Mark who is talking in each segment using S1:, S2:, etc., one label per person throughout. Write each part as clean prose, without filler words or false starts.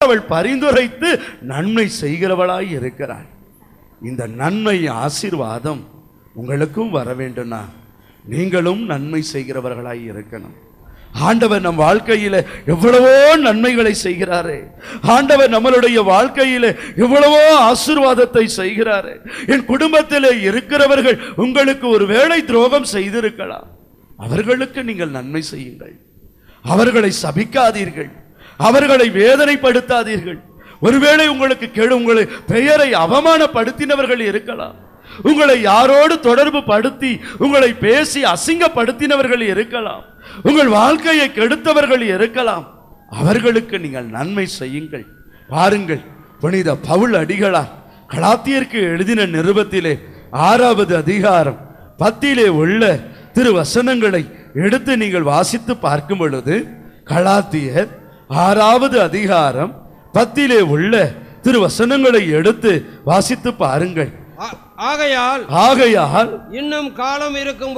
S1: அவள் பரிந்துரைத்து நன்மை செய்கிறவளாய் இருக்கிறாள். இந்த நன்மை ஆசீர்வாதம் உங்களுக்கும் வர வேண்டும்னா நீங்களும் நன்மை செய்கிறவர்களாய் இருக்கணும். ஆண்டவர் நம் வாழ்க்கையில எவ்வளவோ நன்மைகளை செய்கிறாரே. ஆண்டவர் நம்மளுடைய வாழ்க்கையில எவ்வளவோ ஆசீர்வாதத்தை செய்கிறாரே. என் குடும்பத்தில் இருக்கிறவர்கள் உங்களுக்கு ஒருவேளை துரோகம் செய்திருக்கலாம். அவர்களுக்கு நீங்கள் நன்மை செய்யுங்கள். அவர்களை சபிக்காதீர்கள், அவர்களை வேதனைப்படுத்தாதீர்கள். ஒருவேளை உங்களுக்கு உங்களை பெயரை அவமானப்படுத்தினவர்கள் இருக்கலாம். உங்களை யாரோடு தொடர்பு படுத்தி உங்களை பேசி அசிங்கப்படுத்தினவர்கள் இருக்கலாம். உங்கள் வாழ்க்கையை கெடுத்தவர்கள் இருக்கலாம். அவர்களுக்கு நீங்கள் நன்மை செய்யுங்கள். பாருங்கள், புனித பவுல் அடிகளார் கலாத்தியருக்கு எழுதின நிருபத்திலே 6வது அதிகாரம் 10 உள்ள திருவசனங்களை எடுத்து நீங்கள் வாசித்து பார்க்கும் பொழுது, கலாத்தியர் 6வது அதிகாரம் 10 உள்ள திருவசனங்களை எடுத்து வாசித்து பாருங்கள். ஆகையால்
S2: இன்னும் காலம் இருக்கும்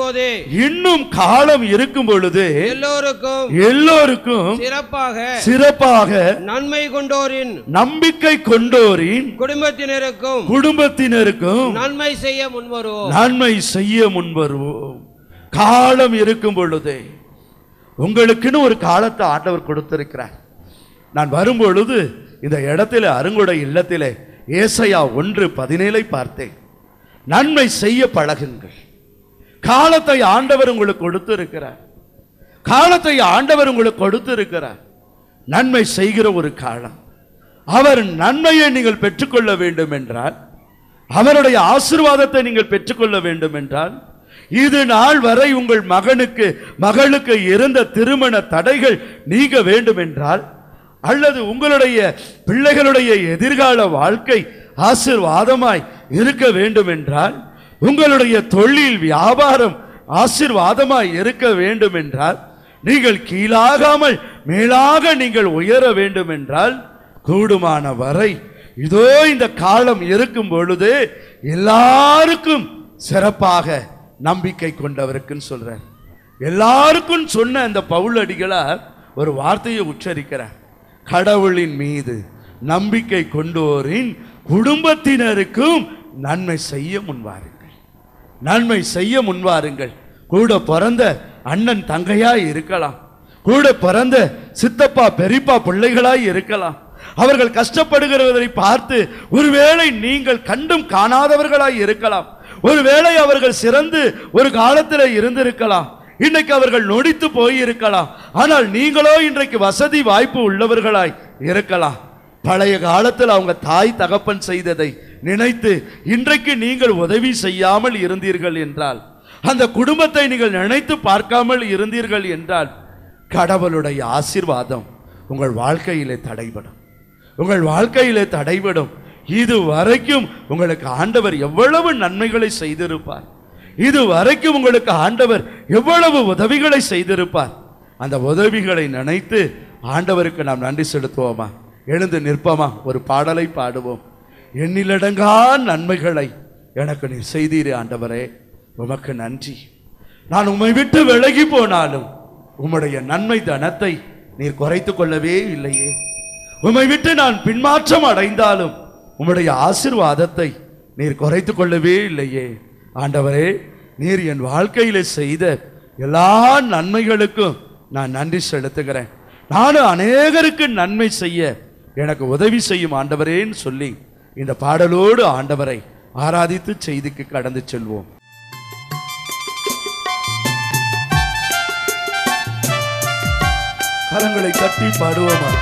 S1: பொழுது எல்லோருக்கும் சிறப்பாக
S2: நன்மை கொண்டோரின்
S1: நம்பிக்கை கொண்டோரின்
S2: குடும்பத்தினருக்கும் நன்மை செய்ய முன்வருவோம்.
S1: காலம் இருக்கும் பொழுதே உங்களுக்குன்னு ஒரு காலத்தை ஆண்டவர் கொடுத்திருக்கிறார். நான் வரும்பொழுது இந்த இடத்திலே அருங்குடை இல்லத்திலே ஏசாயா 1:17 பார்த்தேன். நன்மை செய்ய பழகுங்கள். காலத்தை ஆண்டவர் உங்களுக்கு கொடுத்திருக்கிறார். காலத்தை ஆண்டவர் உங்களுக்கு கொடுத்திருக்கிறார். நன்மை செய்கிற ஒரு காலம். அவர் நன்மையை நீங்கள் பெற்றுக்கொள்ள வேண்டும் என்றால், அவருடைய ஆசீர்வாதத்தை நீங்கள் பெற்றுக்கொள்ள வேண்டும் என்றால், இது நாள் வரை உங்கள் மகளுக்கு இருந்த திருமண தடைகள் நீங்க வேண்டும் என்றால், அல்லது உங்களுடைய பிள்ளைகளுடைய எதிர்கால வாழ்க்கை ஆசீர்வாதமாய் இருக்க வேண்டும் என்றால், உங்களுடைய தொழில் வியாபாரம் ஆசீர்வாதமாய் இருக்க வேண்டும் என்றால், நீங்கள் கீழாகாமல் மேலாக நீங்கள் உயர வேண்டும் என்றால், கூடுமான வரை இதோ இந்த காலம் இருக்கும் பொழுது எல்லாருக்கும் சிறப்பாக நம்பிக்கை கொண்டவருக்குன்னு சொல்றார். எல்லாருக்கும் சொன்ன அந்த பவுல் அடிகளார் ஒரு வார்த்தையை உச்சரிக்கிறார். கடவுளின் மீது நம்பிக்கை கொண்டோரின் குடும்பத்தினருக்கும் நன்மை செய்ய முன்வாருங்கள். நன்மை செய்ய முன்வாருங்கள். கூட பிறந்த அண்ணன் தங்கையாய் இருக்கலாம், கூட பிறந்த சித்தப்பா பெரியப்பா பிள்ளைகளாய் இருக்கலாம். அவர்கள் கஷ்டப்படுகிறவரை பார்த்து ஒருவேளை நீங்கள் கண்டும் காணாதவர்களாய் இருக்கலாம். ஒருவேளை அவர்கள் சிறந்து ஒரு காலத்தில் இருந்திருக்கலாம், இன்னைக்கு அவர்கள் நொடித்து போயிருக்கலாம். ஆனால் நீங்களோ இன்றைக்கு வசதி வாய்ப்பு உள்ளவர்களாய் இருக்கலாம். பழைய காலத்தில் அவங்க தாய் தகப்பன் செய்ததை நினைத்து இன்றைக்கு நீங்கள் உதவி செய்யாமல் இருந்தீர்கள் என்றால், அந்த குடும்பத்தை நீங்கள் நினைத்து பார்க்காமல் இருந்தீர்கள் என்றால், கடவுளுடைய ஆசீர்வாதம் உங்கள் வாழ்க்கையிலே தடைபடும். உங்கள் வாழ்க்கையிலே தடைபடும். இது வரைக்கும் உங்களுக்கு ஆண்டவர் எவ்வளவு நன்மைகளை செய்திருப்பார். இது வரைக்கும் உங்களுக்கு ஆண்டவர் எவ்வளவு உதவிகளை செய்திருப்பார். அந்த உதவிகளை நினைத்து ஆண்டவருக்கு நாம் நன்றி செலுத்துவோமா? எழுந்து நிற்போமா? ஒரு பாடலை பாடுவோம். எண்ணிலடங்கா நன்மைகளை எனக்கு நீர் செய்தீரே ஆண்டவரே, உமக்கு நன்றி. நான் உம்மை விட்டு விலகி போனாலும் உம்முடைய நன்மை தனத்தை நீர் குறைத்துக் கொள்ளவே இல்லையே. உம்மை விட்டு நான் பின்மாற்றம் அடைந்தாலும் உம்முடைய ஆசீர்வாதத்தை நீர் குறைத்துக் கொள்ளவே இல்லையே. ஆண்டவரே, நீர் என் வாழ்க்கையில செய்த எல்லா நன்மைகளுக்கும் நான் நன்றி செலுத்துகிறேன். நானும் அநேகருக்கு நன்மை செய்ய எனக்கு உதவி செய்யும் ஆண்டவரேன்னு சொல்லி இந்த பாடலோடு ஆண்டவரை ஆராதித்து செய்திக்கு கடந்து செல்வோம். கரங்களை தட்டி பாடுவோமா?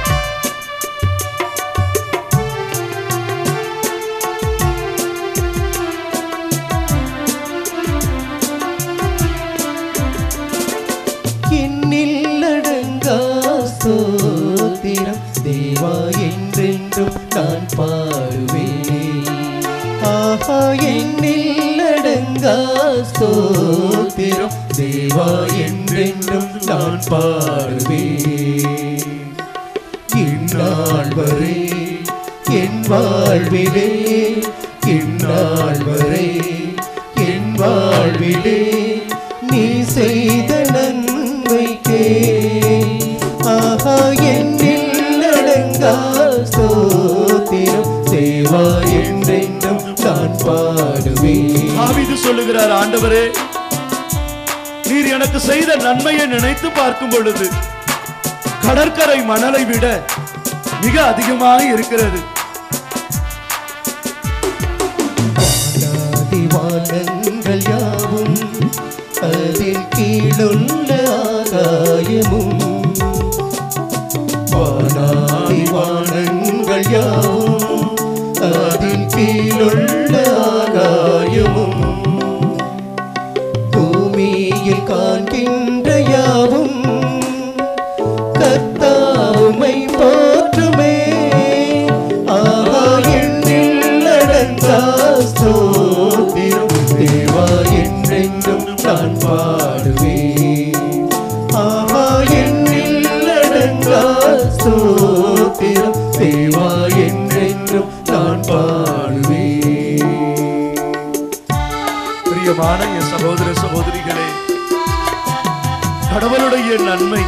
S3: ஸ்தோத்திரம் தேவா என்றென்றும் நான் பாடுவேன். ஆஹா, எண்ணில் அடங்கா ஸ்தோத்திரம் தேவா என்றென்றும் நான் பாடுவேன். இந்நாள் வரை என் வாழ்விலே, இந்நாள் வரை என் வாழ்விலே நீ செய்த நன்மைக்கே ஆஹா, எண்ணில் அடங்கா ஸ்தோத்திரம் தேவா என்றென்றும் நான் பாடுவேன்.
S1: தாவீது சொல்லுகிறார், ஆண்டவரே நீர் எனக்கு செய்த நன்மையை நினைத்து பார்க்கும் பொழுது கடற்கரை மணலை விட மிக அதிகமாக இருக்கிறது.
S3: வானங்கள் யாவும் அதில் கீழுள்ள ஆகாயமும் வானங்கள் யாவும் அதில் கீழுள்ள ஆகாயமும் பூமியில் காண்கின்ற யாவும் கர்த்தாவுமை போற்றுமே. ஆஹா எண்ணில் அடங்கா ஸ்தோத்திரம் தேவா என்றென்றும் நான் பாடுவேன். ஆஹா எண்ணில் அடங்கா ஸ்தோத்திரம் தேவா என்றென்றும் நான் பாடுவேன்.
S1: பிரியமான என் சகோதர சகோதரிகளே, கடவுளுடைய நன்மை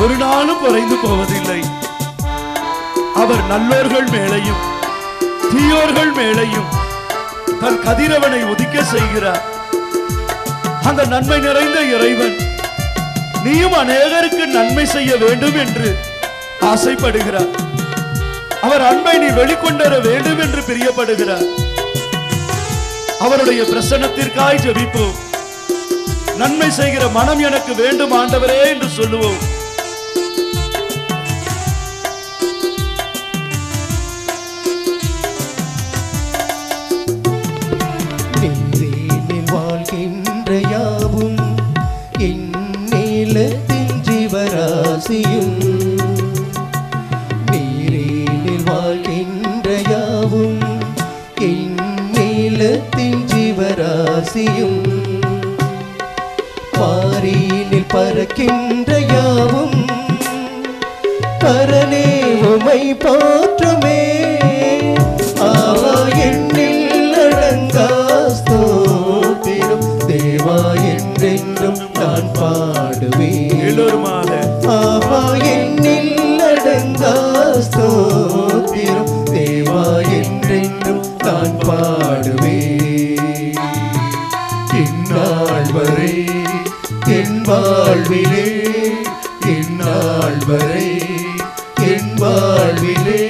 S1: ஒரு நாளும் குறைந்து போவதில்லை. அவர் நல்லோர்கள் மேலையும் தீயோர்கள் மேலையும் தன் கதிரவனை உதிக்க செய்கிறார். அந்த நன்மை நிறைந்த இறைவன் நீயும் அநேகருக்கு நன்மை செய்ய வேண்டும் என்று ஆசைப்படுகிறார். அவர் அன்பை நீ வெளிக்கொண்டர வேண்டும் என்று பிரியப்படுகிறார். அவருடைய பிரசன்னத்திற்காய் ஜெபிப்போம். நன்மை செய்கிற மனம் எனக்கு வேண்டும் ஆண்டவரே என்று சொல்லுவோம்.
S3: வாழ்கின்ற யாவும் இந்நிலத்தின் ஜீவராசியும் நீரினில் வாழ்கின்ற யாவும் இந்நிலத்தின் ஜீவராசியும் பாரினில் பறக்கின்ற யாவும் பரனே உமை போற்றுமே. ஆவா எண்ணில் அடங்கா ஸ்தோத்திரம் தேவா என்றென்றும் நான் பாடுவேன். ஆவா எண்ணில் அடங்கா ஸ்தோத்திரம் தேவா என்றென்றும் நான் பாடுவேன். இந்நாள் வரை என் வாழ்விலே இந்நாள் வரை என் வாழ்விலே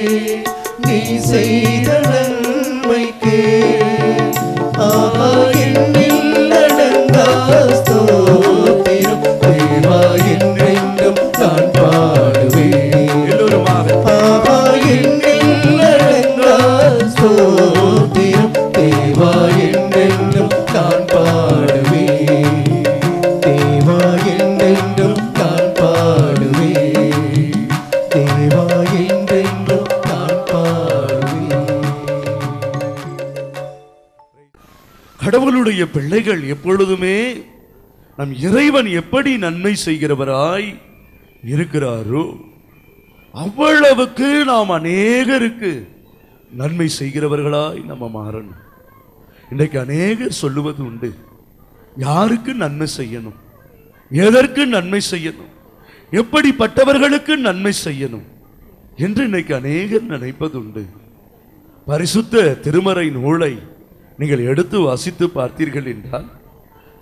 S3: நீ செய்த நன்மைக்கு ஆஹா எண்ணில் அடங்கா ஸ்தோத்திரம் தேவா என்றென்றும் நான் பாடுவேன். ஆஹா எண்ணில் அடங்கா ஸ்தோத்திரம் தேவா என்றென்றும் நான் பாடுவேன். தேவா என்றென்றும் நான் பாடுவேன். தேவா என்றென்றும் நான் பாடுவேன்.
S1: கடவுளுடைய பிள்ளைகள் எப்பொழுதுமே நம் இறைவன் எப்படி நன்மை செய்கிறவராய் இருக்கிறாரோ அவ்வளவுக்கு நாம் அநேகருக்கு நன்மை செய்கிறவர்களாய் நம்ம மாறணும். இன்றைக்கு அநேகர் சொல்லுவது உண்டு, யாருக்கு நன்மை செய்யணும், எதற்கு நன்மை செய்யணும், எப்படிப்பட்டவர்களுக்கு நன்மை செய்யணும் என்று இன்னைக்கு அநேகர் நினைப்பது உண்டு. பரிசுத்த திருமறை நூலை நீங்கள் எடுத்து வாசித்து பார்த்தீர்கள் என்றால்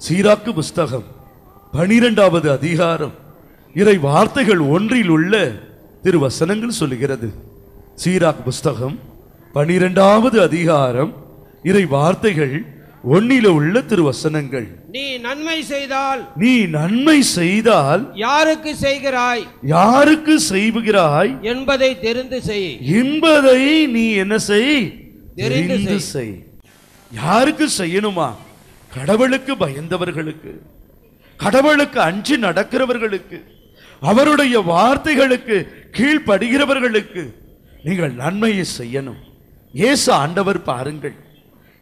S1: சீராக்கு புஸ்தகம் 12வது அதிகாரம் இறை வார்த்தைகள் 1 உள்ள திருவசனங்கள் சொல்லுகிறது. சீராக்கு புஸ்தகம் 12வது அதிகாரம் இறை வார்த்தைகள் 1 உள்ள திருவசனங்கள்.
S2: நீ நன்மை செய்தால்
S1: யாருக்கு செய்கிறாய், யாருக்கு செய்கிறாய்
S2: என்பதை தெரிந்து செய்.
S1: என்பதை நீ என்ன செய், தெரிந்து செய். யாருக்கு செய்யணுமா? கடவுளுக்கு பயந்தவர்களுக்கு, கடவுளுக்கு அஞ்சி நடக்கிறவர்களுக்கு, அவருடைய வார்த்தைகளுக்கு கீழ்ப்படுகிறவர்களுக்கு நீங்கள் நன்மையை செய்யணும். இயேசு ஆண்டவர் பாருங்கள்,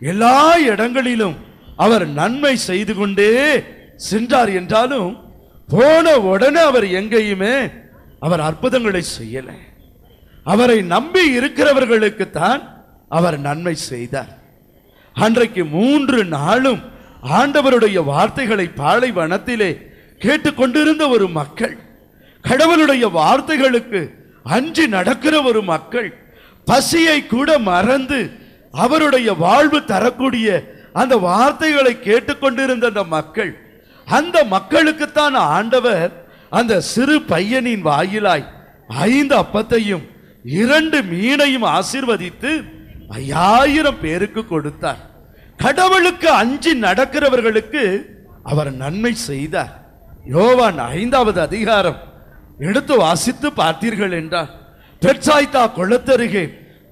S1: எல்லா இடங்களிலும் அவர் நன்மை செய்து கொண்டே சென்றார் என்றாலும் போன உடனே அவர் எங்கேயுமே அவர் அற்புதங்களை செய்யல. அவரை நம்பி இருக்கிறவர்களுக்கு தான் அவர் நன்மை செய்தார். அன்றைக்கு 3 நாளும் ஆண்டவருடைய வார்த்தைகளை பாலைவனத்திலே கேட்டுக்கொண்டிருந்த ஒரு மக்கள் கடவுளுடைய வார்த்தைகளுக்கு அஞ்சி நடக்கிற ஒரு மக்கள், பசியை கூட மறந்து அவருடைய வாழ்வு தரக்கூடிய அந்த வார்த்தைகளை கேட்டுக்கொண்டிருந்த அந்த மக்களுக்குத்தான் ஆண்டவர் அந்த சிறு பையனின் வாயிலாய் 5 அப்பத்தையும் 2 மீனையும் ஆசீர்வதித்து 5000 பேருக்கு கொடுத்தார். கடவுளுக்கு அஞ்சி நடக்கிறவர்களுக்கு அவர் நன்மை செய்தார். யோவான் 5வது அதிகாரம் எடுத்து வாசித்து பார்த்தீர்கள் என்றால், பெட்சாய்தா குளத்தருகே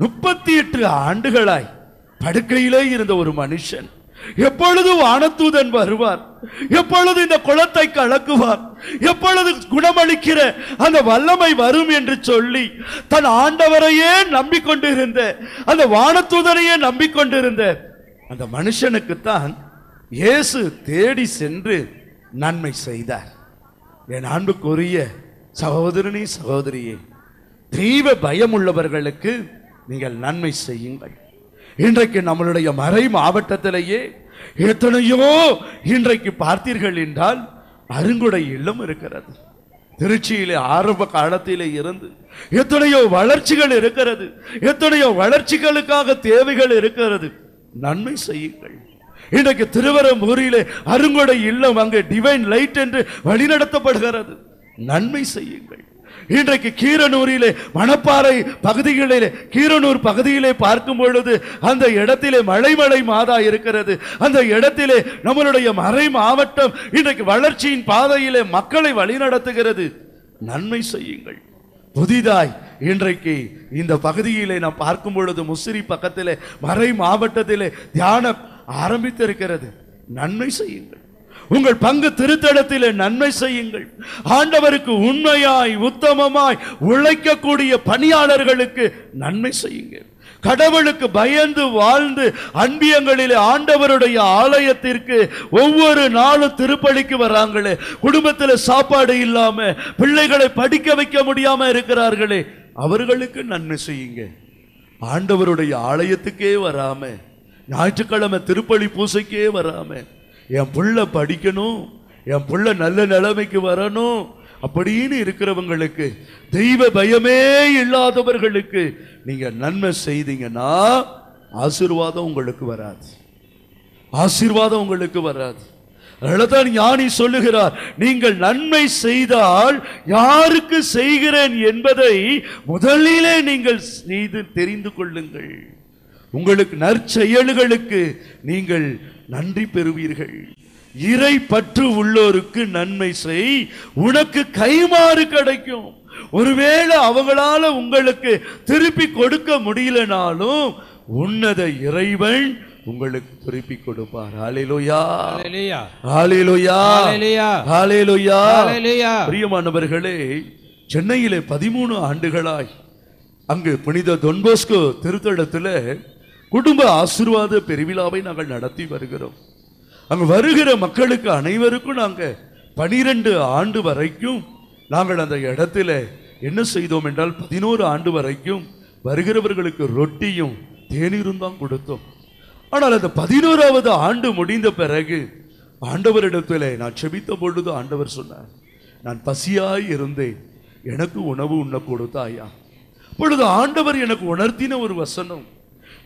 S1: 38 ஆண்டுகளாய் படுக்கையிலே இருந்த ஒரு மனுஷன், எப்பொழுது வானதூதன் வருவார், எப்பொழுது இந்த குளத்தை கலக்குவார், எப்பொழுது குணமளிக்கிற அந்த வல்லமை வரும் என்று சொல்லி தன் ஆண்டவரையே நம்பிக்கொண்டிருந்த, அந்த வானதூதனையே நம்பிக்கொண்டிருந்த அந்த மனுஷனுக்குத்தான் இயேசு தேடி சென்று நன்மை செய்தார். என் அன்புக்குரிய சகோதரனே, சகோதரியே, தெய்வ பயம் உள்ளவர்களுக்கு நீங்கள் நன்மை செய்யுங்கள். இன்றைக்கு நம்மளுடைய மறை மாவட்டத்திலேயே எத்தனையோ இன்றைக்கு பார்த்தீர்கள் என்றால் அருங்குடை இல்லம் இருக்கிறது. திருச்சியிலே ஆரம்ப காலத்திலே இருந்து எத்தனையோ வளர்ச்சிகள் இருக்கிறது, எத்தனையோ வளர்ச்சிகளுக்காக தேவைகள் இருக்கிறது. நன்மை செய்யுங்கள். இன்றைக்கு திருவரம்பூரிலே அருங்குடை இல்லம், அங்கே டிவைன் லைட் என்று வழிநடத்தப்படுகிறது. நன்மை செய்யுங்கள். இன்றைக்கு கீரனூரிலே மணப்பாறை பகுதிகளிலே, கீரனூர் பகுதியிலே பார்க்கும் பொழுது அந்த இடத்திலே மலை மாதா இருக்கிறது. அந்த இடத்திலே நம்மளுடைய மறை மாவட்டம் இன்றைக்கு வளர்ச்சியின் பாதையிலே மக்களை வழிநடத்துகிறது. நன்மை செய்யுங்கள். புதிதாய் இன்றைக்கு இந்த பகுதியிலே நாம் பார்க்கும் பொழுது முசிறி பக்கத்திலே மறை மாவட்டத்திலே தியானம் ஆரம்பித்திருக்கிறது. நன்மை செய்யுங்கள். உங்கள் பங்கு திருத்தலத்திலே நன்மை செய்யுங்கள். ஆண்டவருக்கு உண்மையாய் உத்தமமாய் உழைக்கக்கூடிய பணியாளர்களுக்கு நன்மை செய்யுங்கள். கடவுளுக்கு பயந்து வாழ்ந்து அன்பியங்களிலே ஆண்டவருடைய ஆலயத்திற்கு ஒவ்வொரு நாளும் திருப்பலிக்கு வராங்களே, குடும்பத்தில் சாப்பாடு இல்லாம பிள்ளைகளை படிக்க வைக்க முடியாம இருக்கிறார்களே, அவர்களுக்கு நன்மை செய்யுங்க. ஆண்டவருடைய ஆலயத்துக்கே வராம, ஞாயிற்றுக்கிழமை திருப்பலி பூசைக்கே வராம, என் புள்ள படிக்கணும், என் புள்ள நல்ல நிலைமைக்கு வரணும் அப்படின்னு இருக்கிறவங்களுக்கு, தெய்வ பயமே இல்லாதவர்களுக்கு நீங்க நன்மை செய்தீங்கன்னா ஆசீர்வாதம் உங்களுக்கு வராது. ஆசீர்வாதம் உங்களுக்கு வராது. அதனால்தான் ஞானி சொல்லுகிறார், நீங்கள் நன்மை செய்தால் யாருக்கு செய்கிறேன் என்பதை முதலிலே நீங்கள் செய்து தெரிந்து கொள்ளுங்கள். உங்களுக்கு நற்செயல்களுக்கு நீங்கள் நன்றி பெறுவீர்கள். இறை பற்று உள்ளோருக்கு நன்மை செய், உனக்கு கைமாறு கிடைக்கும். ஒருவேளை அவங்களால உங்களுக்கு திருப்பி கொடுக்க முடியலனாலும் உன்னத இறைவன் உங்களுக்கு திருப்பி கொடுப்பார். ஹல்லேலூயா,
S2: ஹல்லேலூயா,
S1: ஹல்லேலூயா,
S2: ஹல்லேலூயா,
S1: ஹல்லேலூயா.
S2: ஹல்லேலூயா.
S1: பிரியமானவர்களே, சென்னையிலே 13 ஆண்டுகளாய் அங்கு புனித தொன்போஸ்கோ திருத்தலத்தில் குடும்ப ஆசீர்வாத பெருவிழாவை நாங்கள் நடத்தி வருகிறோம். அங்கு வருகிற மக்களுக்கு அனைவருக்கும் நாங்கள் 12 ஆண்டு வரைக்கும் நாங்கள் அந்த இடத்துல என்ன செய்தோம் என்றால் 11 ஆண்டு வரைக்கும் வருகிறவர்களுக்கு ரொட்டியும் தேநீரும் தான் கொடுத்தோம். ஆனால் அந்த 11வது ஆண்டு முடிந்த பிறகு ஆண்டவரிடத்தில் நான் செபித்த பொழுது ஆண்டவர் சொன்னார், நான் பசியாய் இருந்தேன், எனக்கு உணவு உண்ண கொடுத்தாயா. பொழுது ஆண்டவர் எனக்கு உணர்த்தின ஒரு வசனம்,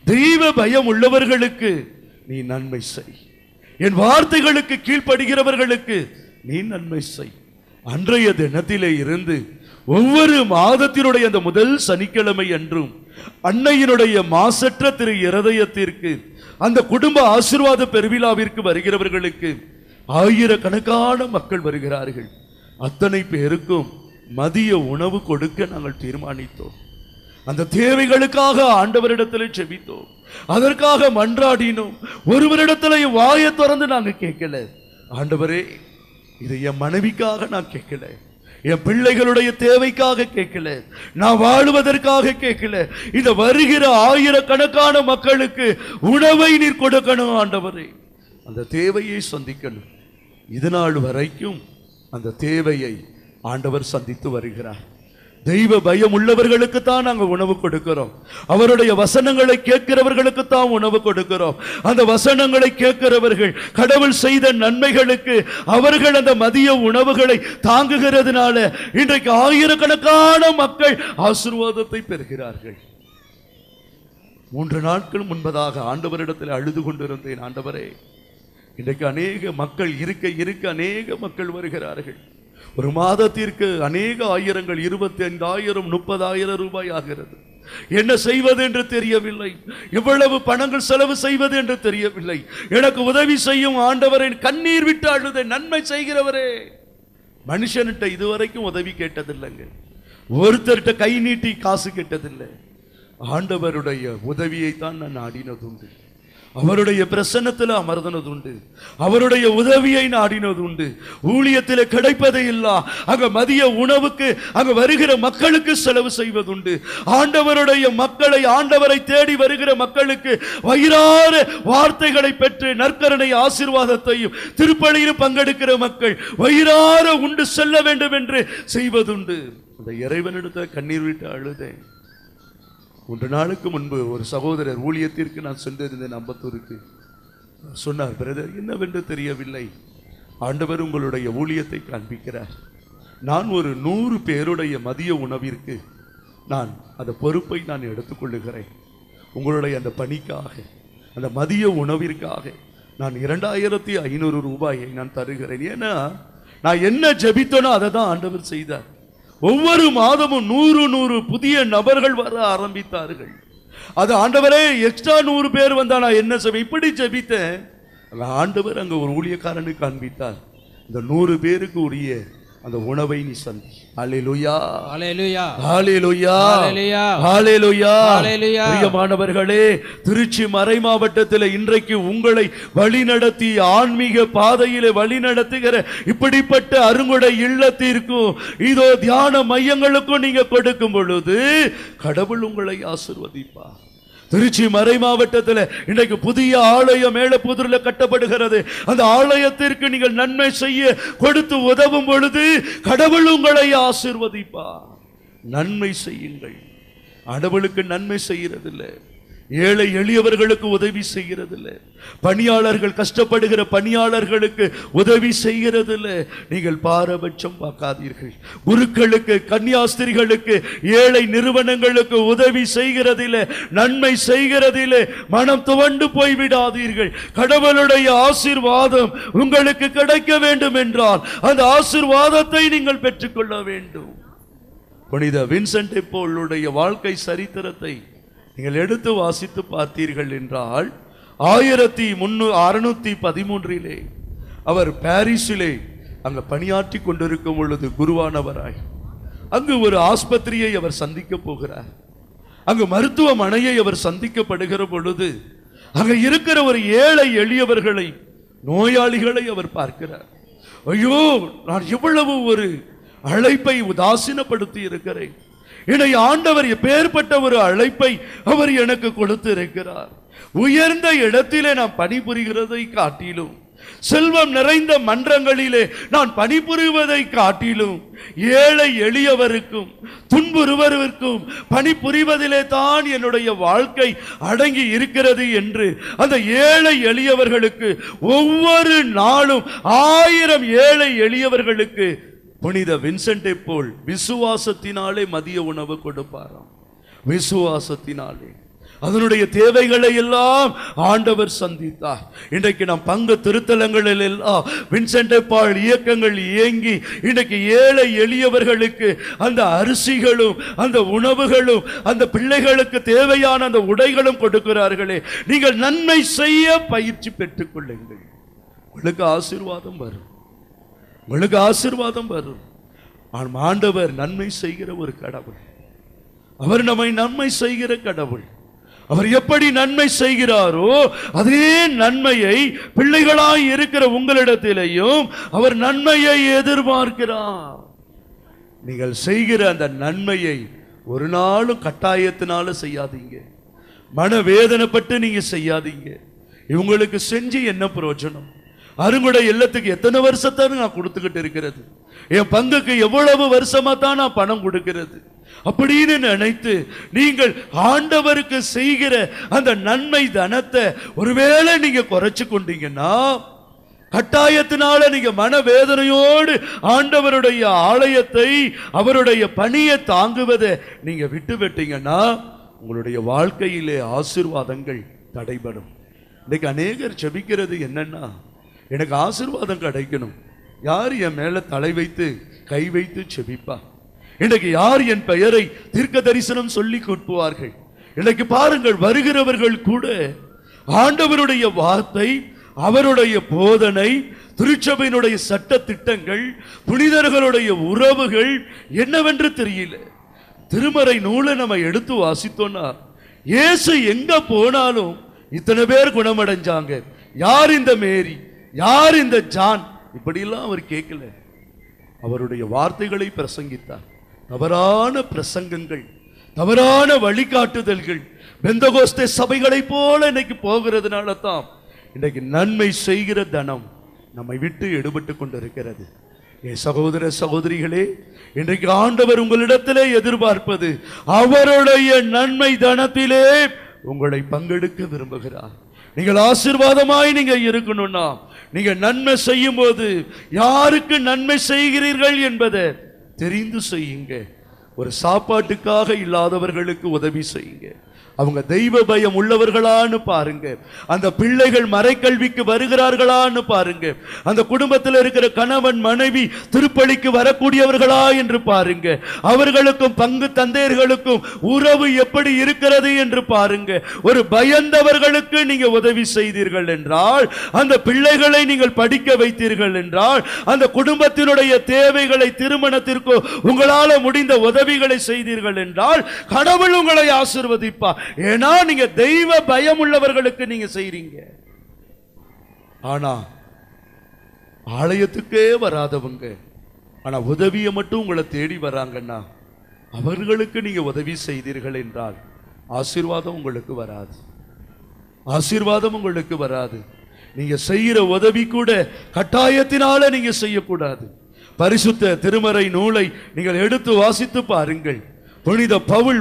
S1: தெய்வ பயம் உள்ளவர்களுக்கு நீ நன்மை செய், என் வார்த்தைகளுக்கு கீழ்ப்படுகிறவர்களுக்கு நீ நன்மை செய். அன்றைய தினத்திலே இருந்து ஒவ்வொரு மாதத்தினுடைய அந்த முதல் சனிக்கிழமை அன்றும் அன்னையினுடைய மாசற்ற திரு இருதயத்திற்கு அந்த குடும்ப ஆசீர்வாத பெருவிழாவிற்கு வருகிறவர்களுக்கு ஆயிரக்கணக்கான மக்கள் வருகிறார்கள். அத்தனை பேருக்கும் மதிய உணவு கொடுக்க நாங்கள் தீர்மானித்தோம். அந்த தேவைகளுக்காக ஆண்டவரிடத்தில் செபித்தோம், அதற்காக மன்றாடினோம். ஒருவரிடத்தில் வாயை திறந்து நாங்கள் கேட்கல, ஆண்டவரே இது என் மனைவிக்காக நான் கேட்கல, என் பிள்ளைகளுடைய தேவைக்காக கேட்கல, நான் வாழுவதற்காக கேட்கல, இந்த வருகிற ஆயிரக்கணக்கான மக்களுக்கு உணவை நீர் கொடுக்கணும் ஆண்டவரே, அந்த தேவையை சந்திக்கணும். இது நாள் வரைக்கும் அந்த தேவையை ஆண்டவர் சந்தித்து வருகிறார். தெய்வ பயம் உள்ளவர்களுக்கு தான் நாங்கள் உணவு கொடுக்கிறோம். அவருடைய வசனங்களை கேட்கிறவர்களுக்கு தான் உணவு கொடுக்கிறோம். அந்த வசனங்களை கேட்கிறவர்கள் கடவுள் செய்த நன்மைகளுக்கு அவர்கள் அந்த மதிய உணவுகளை தாங்குகிறதுனால இன்றைக்கு ஆயிரக்கணக்கான மக்கள் ஆசீர்வாதத்தை பெறுகிறார்கள். 3 நாட்கள் முன்பதாக ஆண்டவரிடத்தில் அழுது கொண்டிருந்தேன், ஆண்டவரே, இன்றைக்கு அநேக மக்கள் இருக்க அநேக மக்கள் வருகிறார்கள். ஒரு மாதத்திற்கு அநேக ஆயிரங்கள், 25,000 30,000 ரூபாய் ஆகிறது. என்ன செய்வது என்று தெரியவில்லை. எவ்வளவு பணங்கள் செலவு செய்வது என்று தெரியவில்லை. எனக்கு உதவி செய்யும் ஆண்டவரே, கண்ணீர் விட்டு அழுத நன்மை செய்கிறவரே. மனுஷன்கிட்ட இதுவரைக்கும் உதவி கேட்டதில்லைங்க. ஒருத்தர்கிட்ட கை நீட்டி காசு கேட்டதில்லை. ஆண்டவருடைய உதவியை தான் நான் நாடினதுண்டு. அவருடைய பிரசன்னத்தில் அமர்ந்ததுண்டு. அவருடைய உதவியை நாடினதுண்டு. ஊழியத்தில் கிடைப்பதை இல்ல, அங்க மதிய உணவுக்கு அங்க வருகிற மக்களுக்கு செலவு செய்வதுண்டு. ஆண்டவருடைய மக்களை, ஆண்டவரை தேடி வருகிற மக்களுக்கு வயிறார வார்த்தைகளை பெற்று நற்கரணை ஆசீர்வாதத்தையும் திருப்பலியில் பங்கெடுக்கிற மக்கள் வயிறார உண்டு செல்ல வேண்டும் என்று செய்வதுண்டு. அந்த இறைவனிடத்தில் கண்ணீர் விட்டு அழுதேன். 3 நாளுக்கு முன்பு ஒரு சகோதரர் ஊழியத்திற்கு நான் சென்றிருந்தேன் அம்பத்தூருக்கு. சொன்னார், பிரதர், என்னவென்று தெரியவில்லை, ஆண்டவர் உங்களுடைய ஊழியத்தை காண்பிக்கிறார். நான் ஒரு 100 பேருடைய மதிய உணவிற்கு நான் அந்த பொறுப்பை நான் எடுத்துக்கொள்ளுகிறேன். உங்களுடைய அந்த பணிக்காக, அந்த மதிய உணவிற்காக நான் 2500 ரூபாயை நான் தருகிறேன். ஏன்னா நான் என்ன ஜெபித்தனோ அதை தான் ஆண்டவர் செய்தார். ஒவ்வொரு மாதமும் 100 புதிய நபர்கள் வர ஆரம்பித்தார்கள். அது ஆண்டவரே, எக்ஸ்ட்ரா 100 பேர் வந்தா நான் என்ன செய்வேன்? இப்படி ஜெபித்தேன். ஆண்டவர் அங்க ஒரு ஊழியக்காரனுக்கு காண்பித்தார், இந்த 100 பேருக்கு உரிய அந்த உணவை நீ சந்தி. அல்லேலூயா,
S2: அல்லேலூயா,
S1: அல்லேலூயா,
S2: அல்லேலூயா,
S1: அல்லேலூயா,
S2: அல்லேலூயா.
S1: பிரியமானவர்களே, திருச்சி மறை மாவட்டத்தில் இன்றைக்கு உங்களை வழிநடத்தி ஆன்மீக பாதையிலே வழிநடத்துகிற இப்படிப்பட்ட அருங்குடை இல்லத்திற்கும் இதோ தியான மையங்களுக்கும் நீங்க கொடுக்கும் பொழுது கடவுள் உங்களை ஆசீர்வதிப்பார். திருச்சி மறை மாவட்டத்தில் இன்றைக்கு புதிய ஆலயம் மேலப்புதூரில் கட்டப்படுகிறது. அந்த ஆலயத்திற்கு நீங்கள் நன்மை செய்ய கொடுத்து உதவும் பொழுது கடவுள் உங்களை ஆசீர்வதிப்பார். நன்மை செய்யுங்கள். கடவுளுக்கு நன்மை செய்யறதில்லை, ஏழை எளியவர்களுக்கு உதவி செய்கிறதில்லை, பணியாளர்கள் கஷ்டப்படுகிற பணியாளர்களுக்கு உதவி செய்கிறதில்லை. நீங்கள் பாரபட்சம் பார்க்காதீர்கள். குருக்களுக்கு, கன்னியாஸ்திரிகளுக்கு, ஏழை நிறுவனங்களுக்கு உதவி செய்கிறதில்லை, நன்மை செய்கிறதில்லை. மனம் துவண்டு போய்விடாதீர்கள். கடவுளுடைய ஆசீர்வாதம் உங்களுக்கு கிடைக்க வேண்டும் என்றால் அந்த ஆசீர்வாதத்தை நீங்கள் பெற்றுக்கொள்ள வேண்டும். புனித வின்சென்ட் போலுடைய வாழ்க்கை சரித்திரத்தை நீங்கள் எடுத்து வாசித்து பார்த்தீர்கள் என்றால் 1613 அவர் பாரிஸிலே அங்க பணியாற்றி கொண்டிருக்கும் பொழுது குருவானவராய் அங்கு ஒரு ஆஸ்பத்திரியை அவர் சந்திக்க போகிறார். அங்கு மருத்துவமனையை அவர் சந்திக்கப்படுகிற பொழுது அங்க இருக்கிற ஒரு ஏழை எளியவர்களை, நோயாளிகளை அவர் பார்க்கிறார். ஐயோ, நான் எவ்வளவு ஒரு அழைப்பை உதாசீனப்படுத்தி இருக்கிறேன். என்னை ஆண்டவர் எப்பேற்பட்ட ஒரு அழைப்பை அவர் எனக்கு கொடுத்து இருக்கிறார். உயர்ந்த இடத்திலே நான் பணிபுரிகிறதை காட்டிலும், செல்வம் நிறைந்த மன்றங்களிலே நான் பணிபுரிவதை காட்டிலும் ஏழை எளியவருக்கும் துன்புறுவருக்கும் பணிபுரிவதிலே தான் என்னுடைய வாழ்க்கை அடங்கி இருக்கிறது என்று அந்த ஏழை எளியவர்களுக்கு ஒவ்வொரு நாளும் 1000 ஏழை எளியவர்களுக்கு புனித வின்சென்ட்டை போல் விசுவாசத்தினாலே மதிய உணவு கொடுப்பாராம். விசுவாசத்தினாலே அதனுடைய தேவைகளை எல்லாம் ஆண்டவர் சந்தித்தார். இன்றைக்கு நாம் பங்கு திருத்தலங்களில் எல்லாம் வின்சென்ட் பால் இயக்கங்கள் இயங்கி இன்றைக்கு ஏழை எளியவர்களுக்கு அந்த அரிசிகளும் அந்த உணவுகளும் அந்த பிள்ளைகளுக்கு தேவையான அந்த உடைகளும் கொடுக்கிறார்களே. நீங்கள் நன்மை செய்ய பயிற்சி பெற்றுக் கொள்ளுங்கள். உங்களுக்கு ஆசீர்வாதம் வரும், உங்களுக்கு ஆசீர்வாதம் வரும். ஆண்டவர் நன்மை செய்கிற ஒரு கடவுள். அவர் நம்மை நன்மை செய்கிற கடவுள். அவர் எப்படி நன்மை செய்கிறாரோ அதே நன்மையை பிள்ளைகளாய் இருக்கிற உங்களிடத்திலேயும் அவர் நன்மையை எதிர்பார்க்கிறார். நீங்கள் செய்கிற அந்த நன்மையை ஒரு நாளும் கட்டாயத்தினால செய்யாதீங்க, மனவேதனைப்பட்டு நீங்க செய்யாதீங்க. இவங்களுக்கு செஞ்சு என்ன பிரயோஜனம்? அருங்குடை இல்லத்துக்கு எத்தனை வருஷத்தான் நான் கொடுத்துக்கிட்டு இருக்கிறது? என் பங்குக்கு எவ்வளவு வருஷமா தான் நான் பணம் கொடுக்கிறது? அப்படின்னு நினைத்து நீங்கள் ஆண்டவருக்கு செய்கிற அந்த நன்மை தனத்தை ஒருவேளை நீங்க குறைச்சு கொண்டீங்கன்னா, கட்டாயத்தினால நீங்க மனவேதனையோடு ஆண்டவருடைய ஆலயத்தை, அவருடைய பணியை தாங்குவதை நீங்க விட்டு விட்டீங்கன்னா, உங்களுடைய வாழ்க்கையிலே ஆசீர்வாதங்கள் தடைபடும். இன்னைக்கு அநேகர் ஜெபிக்கிறது என்னன்னா, எனக்கு ஆசீர்வாதம் கிடைக்கணும். யார் என் மேல தலை வைத்து கை வைத்து ஜெபிப்பா? இன்றைக்கு யார் என் பெயரை தீர்க்க தரிசனம் சொல்லி கொடுப்பார்கள்? இன்றைக்கு பாருங்கள், வருகிறவர்கள் கூட ஆண்டவருடைய வார்த்தை, அவருடைய போதனை, திருச்சபையினுடைய சட்ட திட்டங்கள், புனிதர்களுடைய உறவுகள் என்னவென்று தெரியல. திருமறை நூலை நம்ம எடுத்து வாசித்தோம்னா, இயேசு எங்க போனாலும் இத்தனை பேர் குணமடைஞ்சாங்க. யார் இந்த மேரி, யார் இந்த ஜான், இப்படியெல்லாம் அவர் கேட்கல. அவருடைய வார்த்தைகளை பிரசங்கித்தார். தவறான பிரசங்கங்கள், தவறான வழிகாட்டுதல்கள் பெந்தகோஸ்தே சபைகளை போல இன்னைக்கு போகிறதுனால தான் இன்னைக்கு நன்மை செய்கிற தனம் நம்மை விட்டு எடுபட்டு கொண்டிருக்கிறது. என் சகோதர சகோதரிகளே, இன்றைக்கு ஆண்டவர் உங்களிடத்திலே எதிர்பார்ப்பது அவருடைய நன்மை தனத்திலே உங்களை பங்கெடுக்க விரும்புகிறார். நீங்கள் ஆசீர்வாதமாய் நீங்க இருக்கணும்னா, நீங்க நன்மை செய்யும் போது யாருக்கு நன்மை செய்கிறீர்கள் என்பதை தெரிந்து செய்யுங்க. ஒரு சாப்பாட்டுக்காக இல்லாதவர்களுக்கு உதவி செய்யுங்க. அவங்க தெய்வ பயம் உள்ளவர்களான்னு பாருங்க. அந்த பிள்ளைகள் மறைக்கல்விக்கு வருகிறார்களான்னு பாருங்க. அந்த குடும்பத்தில் இருக்கிற கணவன் மனைவி திருப்பலிக்கு வரக்கூடியவர்களா என்று பாருங்க. அவர்களுக்கும் பங்கு தந்தையர்களுக்கும் உறவு எப்படி இருக்கிறது என்று பாருங்க. ஒரு பயந்தவர்களுக்கு நீங்க உதவி செய்தீர்கள் என்றால், அந்த பிள்ளைகளை நீங்கள் படிக்க வைத்தீர்கள் என்றால், அந்த குடும்பத்தினுடைய தேவைகளை, திருமணத்திற்கு உங்களால முடிந்த உதவிகளை செய்தீர்கள் என்றால், கடவுள் உங்களை ஆசீர்வதிப்பார். ஏன்னா நீங்க தெய்வ பயம் உள்ளவர்களுக்கு நீங்க செய்றீங்க. ஆனா ஆலயத்துக்கே வராதவங்க, ஆனா உதவியை மட்டும் உங்களை தேடி வராங்கன்னா, அவர்களுக்கு நீங்க உதவி செய்தீர்கள் என்றால் ஆசீர்வாதம் உங்களுக்கு வராது. ஆசீர்வாதம் உங்களுக்கு வராது. நீங்க செய்யற உதவி கூட கட்டாயத்தினால நீங்க செய்யக்கூடாது. பரிசுத்த திருமறை நூலை நீங்கள் எடுத்து வாசித்து பாருங்கள். புனித பவுல்